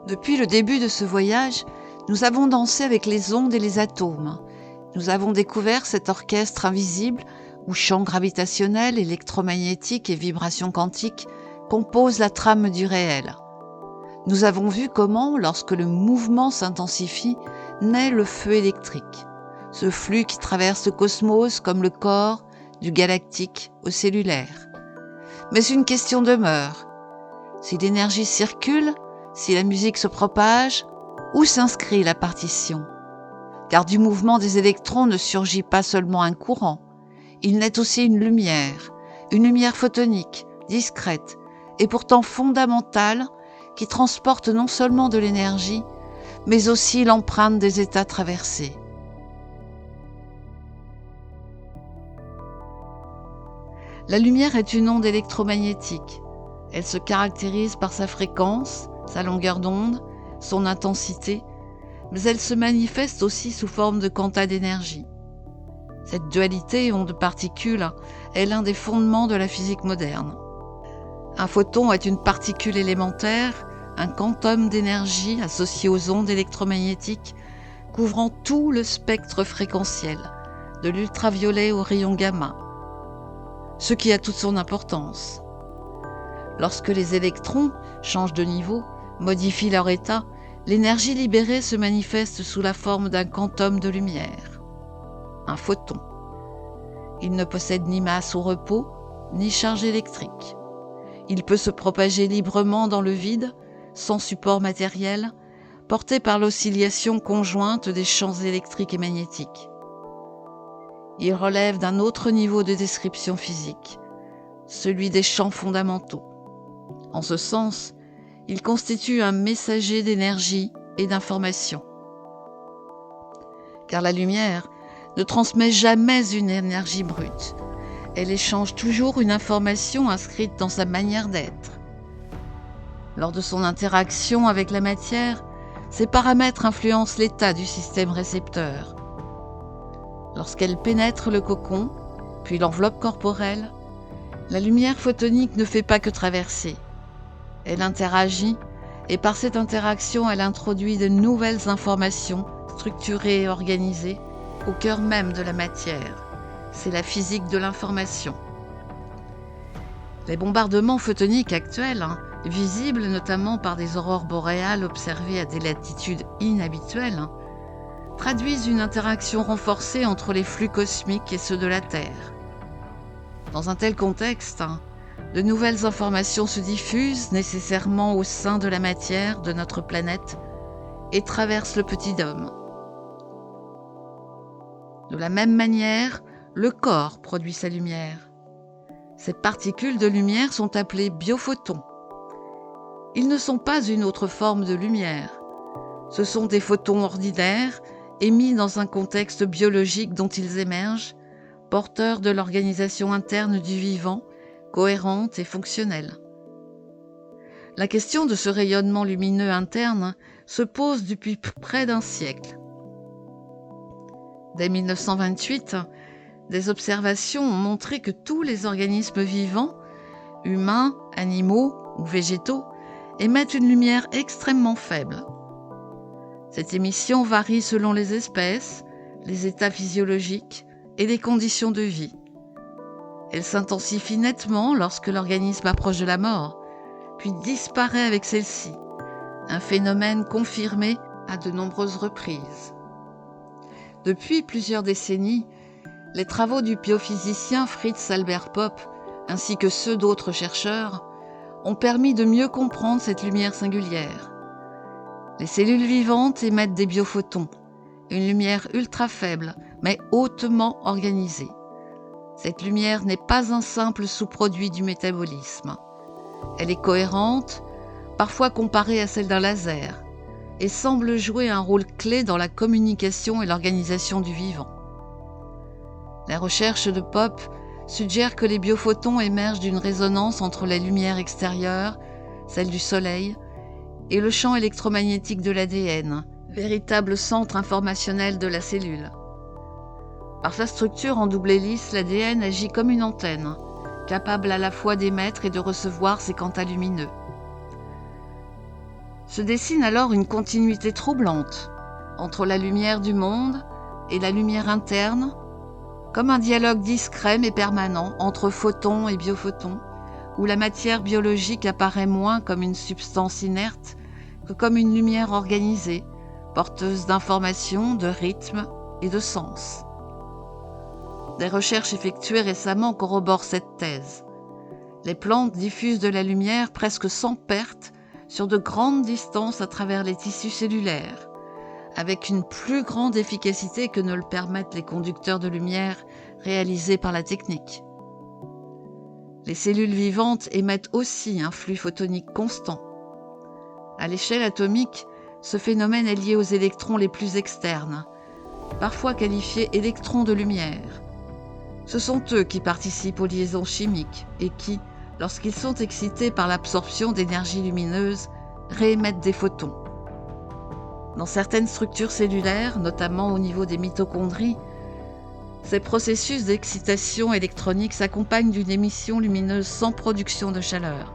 Depuis le début de ce voyage, nous avons dansé avec les ondes et les atomes. Nous avons découvert cet orchestre invisible où champs gravitationnels, électromagnétiques et vibrations quantiques composent la trame du réel. Nous avons vu comment, lorsque le mouvement s'intensifie, naît le feu électrique, ce flux qui traverse le cosmos comme le corps, du galactique au cellulaire. Mais une question demeure. Si l'énergie circule, si la musique se propage, où s'inscrit la partition ? Car du mouvement des électrons ne surgit pas seulement un courant, il naît aussi une lumière photonique, discrète et pourtant fondamentale, qui transporte non seulement de l'énergie, mais aussi l'empreinte des états traversés. La lumière est une onde électromagnétique. Elle se caractérise par sa fréquence, sa longueur d'onde, son intensité, mais elle se manifeste aussi sous forme de quanta d'énergie. Cette dualité onde-particule est l'un des fondements de la physique moderne. Un photon est une particule élémentaire, un quantum d'énergie associé aux ondes électromagnétiques, couvrant tout le spectre fréquentiel, de l'ultraviolet au rayon gamma, ce qui a toute son importance. Lorsque les électrons changent de niveau, modifient leur état, l'énergie libérée se manifeste sous la forme d'un quantum de lumière, un photon. Il ne possède ni masse ou repos, ni charge électrique. Il peut se propager librement dans le vide, sans support matériel, porté par l'oscillation conjointe des champs électriques et magnétiques. Il relève d'un autre niveau de description physique, celui des champs fondamentaux. En ce sens, il constitue un messager d'énergie et d'information. Car la lumière ne transmet jamais une énergie brute. Elle échange toujours une information inscrite dans sa manière d'être. Lors de son interaction avec la matière, ces paramètres influencent l'état du système récepteur. Lorsqu'elle pénètre le cocon, puis l'enveloppe corporelle, la lumière photonique ne fait pas que traverser. Elle interagit et par cette interaction, elle introduit de nouvelles informations structurées et organisées au cœur même de la matière. C'est la physique de l'information. Les bombardements photoniques actuels, visibles notamment par des aurores boréales observées à des latitudes inhabituelles, traduisent une interaction renforcée entre les flux cosmiques et ceux de la Terre. Dans un tel contexte, de nouvelles informations se diffusent nécessairement au sein de la matière de notre planète et traversent le petit homme. De la même manière, le corps produit sa lumière. Ces particules de lumière sont appelées biophotons. Ils ne sont pas une autre forme de lumière. Ce sont des photons ordinaires émis dans un contexte biologique dont ils émergent, porteurs de l'organisation interne du vivant, cohérente et fonctionnelle. La question de ce rayonnement lumineux interne se pose depuis près d'un siècle. Dès 1928, des observations ont montré que tous les organismes vivants, humains, animaux ou végétaux, émettent une lumière extrêmement faible. Cette émission varie selon les espèces, les états physiologiques et les conditions de vie. Elle s'intensifie nettement lorsque l'organisme approche de la mort, puis disparaît avec celle-ci, un phénomène confirmé à de nombreuses reprises. Depuis plusieurs décennies, les travaux du biophysicien Fritz Albert Popp, ainsi que ceux d'autres chercheurs, ont permis de mieux comprendre cette lumière singulière. Les cellules vivantes émettent des biophotons, une lumière ultra faible, mais hautement organisée. Cette lumière n'est pas un simple sous-produit du métabolisme. Elle est cohérente, parfois comparée à celle d'un laser, et semble jouer un rôle clé dans la communication et l'organisation du vivant. Les recherches de Popp suggèrent que les biophotons émergent d'une résonance entre la lumière extérieure, celle du Soleil, et le champ électromagnétique de l'ADN, véritable centre informationnel de la cellule. Par sa structure en double hélice, l'ADN agit comme une antenne, capable à la fois d'émettre et de recevoir ses quantas lumineux. Se dessine alors une continuité troublante entre la lumière du monde et la lumière interne, comme un dialogue discret mais permanent entre photons et biophotons, où la matière biologique apparaît moins comme une substance inerte que comme une lumière organisée, porteuse d'informations, de rythme et de sens. Des recherches effectuées récemment corroborent cette thèse. Les plantes diffusent de la lumière presque sans perte sur de grandes distances à travers les tissus cellulaires, avec une plus grande efficacité que ne le permettent les conducteurs de lumière réalisés par la technique. Les cellules vivantes émettent aussi un flux photonique constant. À l'échelle atomique, ce phénomène est lié aux électrons les plus externes, parfois qualifiés électrons de lumière. Ce sont eux qui participent aux liaisons chimiques et qui, lorsqu'ils sont excités par l'absorption d'énergie lumineuse, réémettent des photons. Dans certaines structures cellulaires, notamment au niveau des mitochondries, ces processus d'excitation électronique s'accompagnent d'une émission lumineuse sans production de chaleur.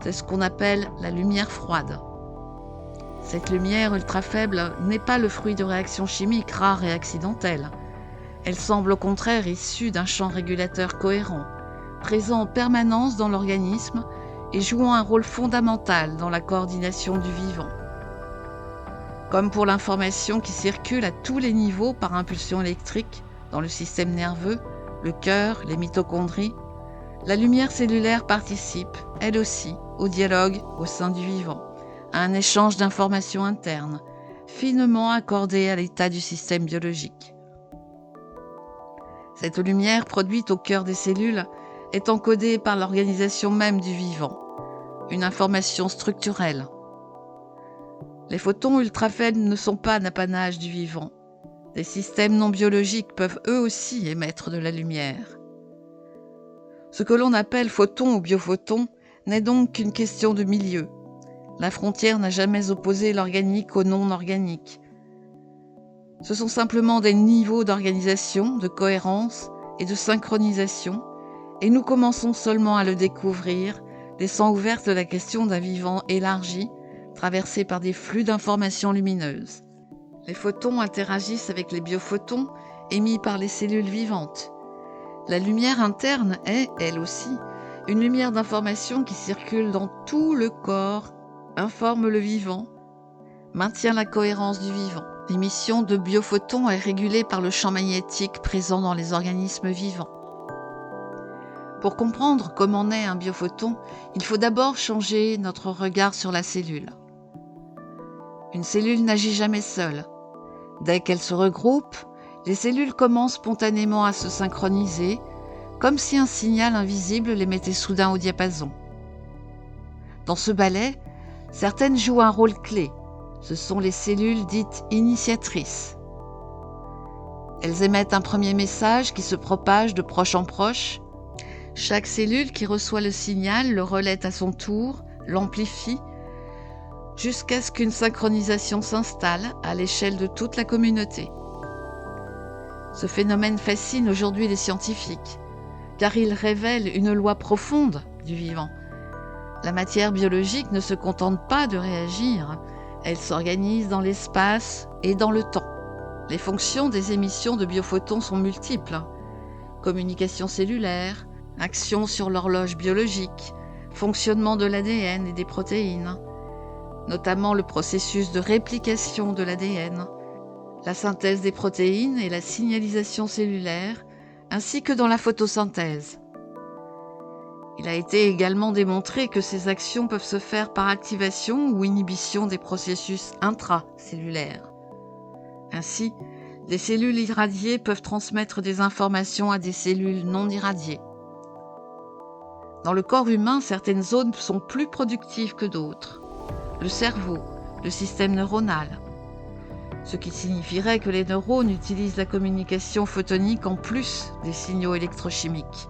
C'est ce qu'on appelle la lumière froide. Cette lumière ultra faible n'est pas le fruit de réactions chimiques rares et accidentelles. Elle semble au contraire issue d'un champ régulateur cohérent, présent en permanence dans l'organisme et jouant un rôle fondamental dans la coordination du vivant. Comme pour l'information qui circule à tous les niveaux par impulsion électrique dans le système nerveux, le cœur, les mitochondries, la lumière cellulaire participe, elle aussi, au dialogue au sein du vivant, à un échange d'informations internes, finement accordé à l'état du système biologique. Cette lumière produite au cœur des cellules est encodée par l'organisation même du vivant, une information structurelle. Les photons ultra faibles ne sont pas un apanage du vivant. Des systèmes non biologiques peuvent eux aussi émettre de la lumière. Ce que l'on appelle photons ou biophotons n'est donc qu'une question de milieu. La frontière n'a jamais opposé l'organique au non-organique. Ce sont simplement des niveaux d'organisation, de cohérence et de synchronisation, et nous commençons seulement à le découvrir, laissant ouverte la question d'un vivant élargi, traversé par des flux d'informations lumineuses. Les photons interagissent avec les biophotons émis par les cellules vivantes. La lumière interne est, elle aussi, une lumière d'information qui circule dans tout le corps, informe le vivant, maintient la cohérence du vivant. L'émission de biophotons est régulée par le champ magnétique présent dans les organismes vivants. Pour comprendre comment naît un biophoton, il faut d'abord changer notre regard sur la cellule. Une cellule n'agit jamais seule. Dès qu'elle se regroupe, les cellules commencent spontanément à se synchroniser, comme si un signal invisible les mettait soudain au diapason. Dans ce ballet, certaines jouent un rôle clé. Ce sont les cellules dites initiatrices. Elles émettent un premier message qui se propage de proche en proche. Chaque cellule qui reçoit le signal le relaie à son tour, l'amplifie, jusqu'à ce qu'une synchronisation s'installe à l'échelle de toute la communauté. Ce phénomène fascine aujourd'hui les scientifiques, car il révèle une loi profonde du vivant. La matière biologique ne se contente pas de réagir, elle s'organise dans l'espace et dans le temps. Les fonctions des émissions de biophotons sont multiples. Communication cellulaire, action sur l'horloge biologique, fonctionnement de l'ADN et des protéines, notamment le processus de réplication de l'ADN, la synthèse des protéines et la signalisation cellulaire, ainsi que dans la photosynthèse. Il a été également démontré que ces actions peuvent se faire par activation ou inhibition des processus intracellulaires. Ainsi, les cellules irradiées peuvent transmettre des informations à des cellules non irradiées. Dans le corps humain, certaines zones sont plus productives que d'autres. Le cerveau, le système neuronal, ce qui signifierait que les neurones utilisent la communication photonique en plus des signaux électrochimiques.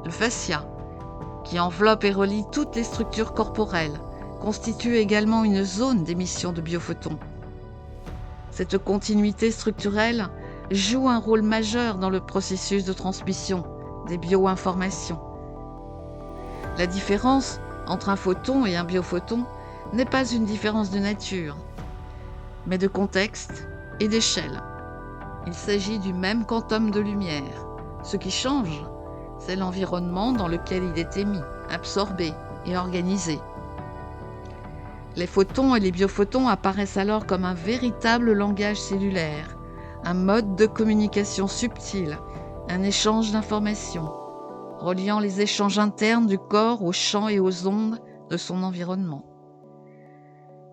Le fascia, qui enveloppe et relie toutes les structures corporelles, constitue également une zone d'émission de biophotons. Cette continuité structurelle joue un rôle majeur dans le processus de transmission des bioinformations. La différence entre un photon et un biophoton n'est pas une différence de nature, mais de contexte et d'échelle. Il s'agit du même quantum de lumière. Ce qui change, c'est l'environnement dans lequel il est émis, absorbé et organisé. Les photons et les biophotons apparaissent alors comme un véritable langage cellulaire, un mode de communication subtil, un échange d'informations, reliant les échanges internes du corps aux champs et aux ondes de son environnement.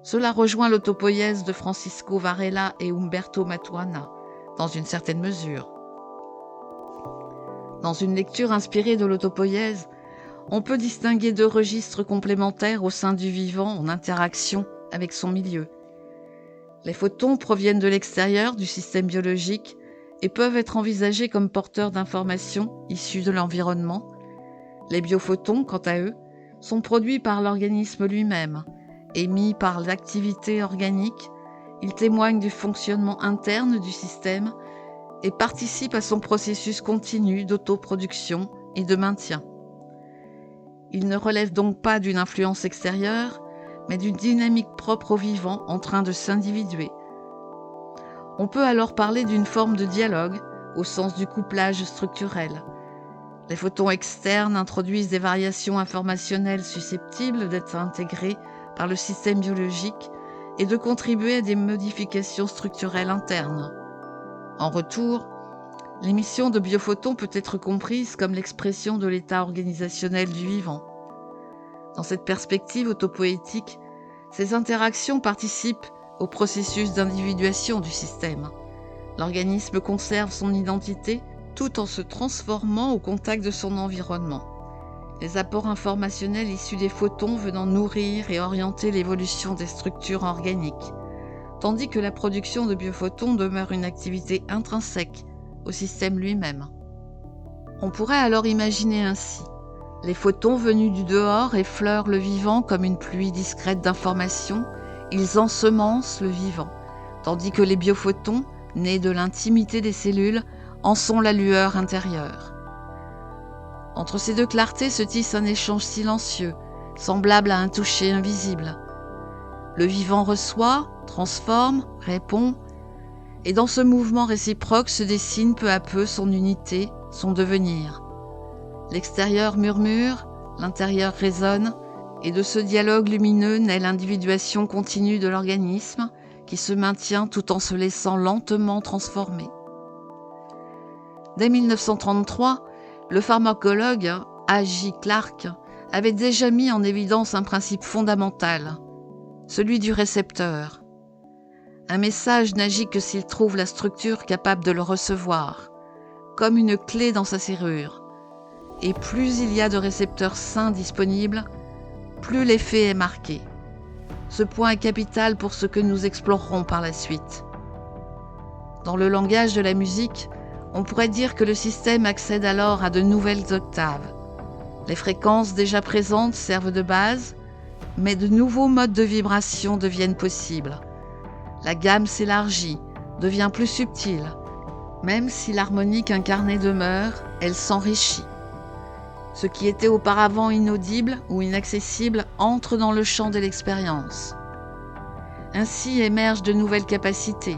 Cela rejoint l'autopoïèse de Francisco Varela et Humberto Maturana, dans une certaine mesure. Dans une lecture inspirée de l'autopoïèse, on peut distinguer deux registres complémentaires au sein du vivant en interaction avec son milieu. Les photons proviennent de l'extérieur du système biologique et peuvent être envisagés comme porteurs d'informations issues de l'environnement. Les biophotons, quant à eux, sont produits par l'organisme lui-même. Émis par l'activité organique, ils témoignent du fonctionnement interne du système et participent à son processus continu d'autoproduction et de maintien. Ils ne relèvent donc pas d'une influence extérieure, mais d'une dynamique propre au vivant en train de s'individuer. On peut alors parler d'une forme de dialogue, au sens du couplage structurel. Les photons externes introduisent des variations informationnelles susceptibles d'être intégrées par le système biologique et de contribuer à des modifications structurelles internes. En retour, l'émission de biophotons peut être comprise comme l'expression de l'état organisationnel du vivant. Dans cette perspective autopoétique, ces interactions participent au processus d'individuation du système. L'organisme conserve son identité tout en se transformant au contact de son environnement. Les apports informationnels issus des photons venant nourrir et orienter l'évolution des structures organiques, tandis que la production de biophotons demeure une activité intrinsèque au système lui-même. On pourrait alors imaginer ainsi: les photons venus du dehors effleurent le vivant comme une pluie discrète d'informations, ils ensemencent le vivant, tandis que les biophotons, nés de l'intimité des cellules, en sont la lueur intérieure. Entre ces deux clartés se tisse un échange silencieux, semblable à un toucher invisible. Le vivant reçoit, transforme, répond, et dans ce mouvement réciproque se dessine peu à peu son unité, son devenir. L'extérieur murmure, l'intérieur résonne, et de ce dialogue lumineux naît l'individuation continue de l'organisme qui se maintient tout en se laissant lentement transformer. Dès 1933, le pharmacologue A.J. Clark avait déjà mis en évidence un principe fondamental, celui du récepteur. Un message n'agit que s'il trouve la structure capable de le recevoir, comme une clé dans sa serrure. Et plus il y a de récepteurs sains disponibles, plus l'effet est marqué. Ce point est capital pour ce que nous explorerons par la suite. Dans le langage de la musique, on pourrait dire que le système accède alors à de nouvelles octaves. Les fréquences déjà présentes servent de base, mais de nouveaux modes de vibration deviennent possibles. La gamme s'élargit, devient plus subtile. Même si l'harmonique incarnée demeure, elle s'enrichit. Ce qui était auparavant inaudible ou inaccessible entre dans le champ de l'expérience. Ainsi émergent de nouvelles capacités,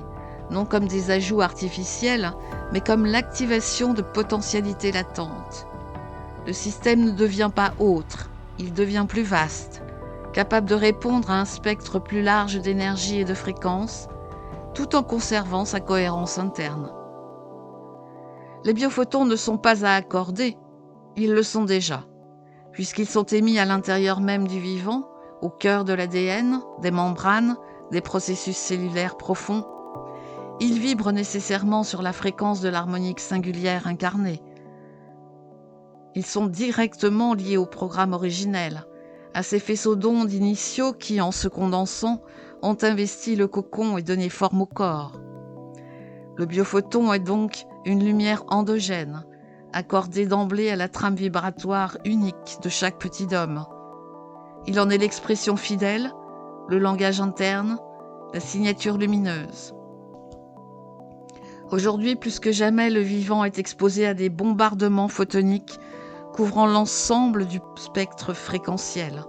non comme des ajouts artificiels, mais comme l'activation de potentialités latentes. Le système ne devient pas autre, il devient plus vaste, capable de répondre à un spectre plus large d'énergie et de fréquences, tout en conservant sa cohérence interne. Les biophotons ne sont pas à accorder, ils le sont déjà, puisqu'ils sont émis à l'intérieur même du vivant, au cœur de l'ADN, des membranes, des processus cellulaires profonds. Ils vibrent nécessairement sur la fréquence de l'harmonique singulière incarnée. Ils sont directement liés au programme originel, à ces faisceaux d'ondes initiaux qui, en se condensant, ont investi le cocon et donné forme au corps. Le biophoton est donc une lumière endogène, accordée d'emblée à la trame vibratoire unique de chaque petit homme. Il en est l'expression fidèle, le langage interne, la signature lumineuse. Aujourd'hui, plus que jamais, le vivant est exposé à des bombardements photoniques couvrant l'ensemble du spectre fréquentiel.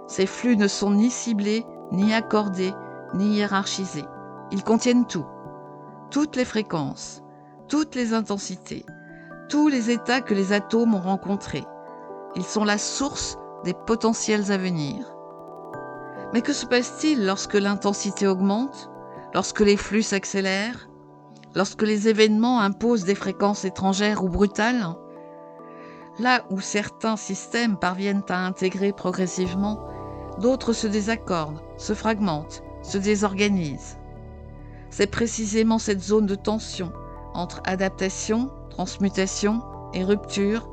Ces flux ne sont ni ciblés, ni accordés, ni hiérarchisés. Ils contiennent tout, toutes les fréquences, toutes les intensités, tous les états que les atomes ont rencontrés. Ils sont la source des potentiels à venir. Mais que se passe-t-il lorsque l'intensité augmente, lorsque les flux s'accélèrent, lorsque les événements imposent des fréquences étrangères ou brutales? Là où certains systèmes parviennent à intégrer progressivement, d'autres se désaccordent, se fragmentent, se désorganisent. C'est précisément cette zone de tension entre adaptation, transmutation et rupture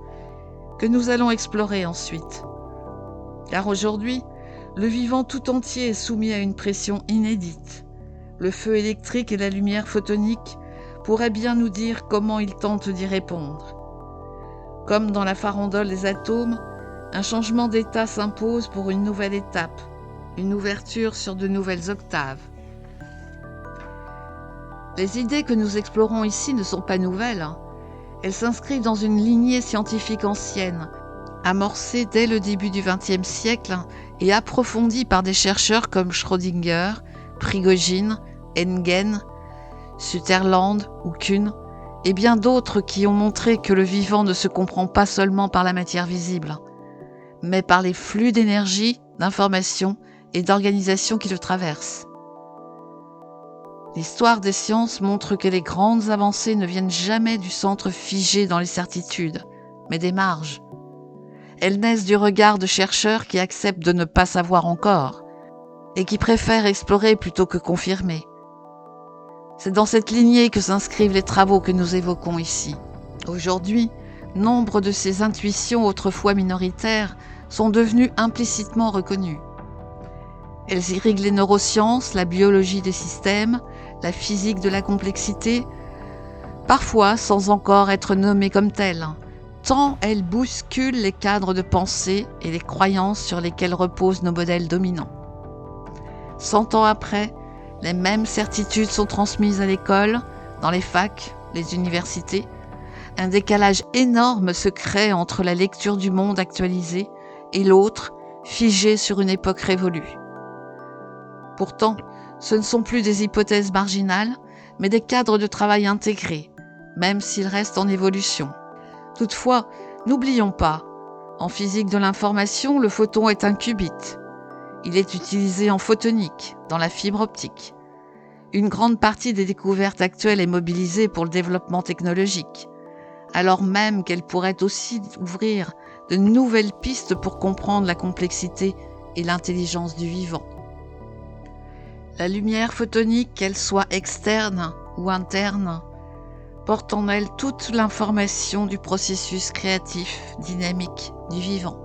que nous allons explorer ensuite. Car aujourd'hui, le vivant tout entier est soumis à une pression inédite. Le feu électrique et la lumière photonique pourraient bien nous dire comment il tente d'y répondre. Comme dans la farandole des atomes, un changement d'état s'impose pour une nouvelle étape, une ouverture sur de nouvelles octaves. Les idées que nous explorons ici ne sont pas nouvelles. Elles s'inscrivent dans une lignée scientifique ancienne, amorcée dès le début du XXe siècle et approfondie par des chercheurs comme Schrödinger, Prigogine, Engen, Sutherland ou Kuhn, et bien d'autres qui ont montré que le vivant ne se comprend pas seulement par la matière visible, mais par les flux d'énergie, d'information et d'organisation qui le traversent. L'histoire des sciences montre que les grandes avancées ne viennent jamais du centre figé dans les certitudes, mais des marges. Elles naissent du regard de chercheurs qui acceptent de ne pas savoir encore et qui préfèrent explorer plutôt que confirmer. C'est dans cette lignée que s'inscrivent les travaux que nous évoquons ici. Aujourd'hui, nombre de ces intuitions autrefois minoritaires sont devenues implicitement reconnues. Elles irriguent les neurosciences, la biologie des systèmes, la physique de la complexité, parfois sans encore être nommées comme telles, tant elles bousculent les cadres de pensée et les croyances sur lesquelles reposent nos modèles dominants. 100 ans après, les mêmes certitudes sont transmises à l'école, dans les facs, les universités. Un décalage énorme se crée entre la lecture du monde actualisé et l'autre, figé sur une époque révolue. Pourtant, ce ne sont plus des hypothèses marginales, mais des cadres de travail intégrés, même s'ils restent en évolution. Toutefois, n'oublions pas, en physique de l'information, le photon est un qubit. Il est utilisé en photonique, dans la fibre optique. Une grande partie des découvertes actuelles est mobilisée pour le développement technologique, alors même qu'elle pourrait aussi ouvrir de nouvelles pistes pour comprendre la complexité et l'intelligence du vivant. La lumière photonique, qu'elle soit externe ou interne, porte en elle toute l'information du processus créatif, dynamique du vivant.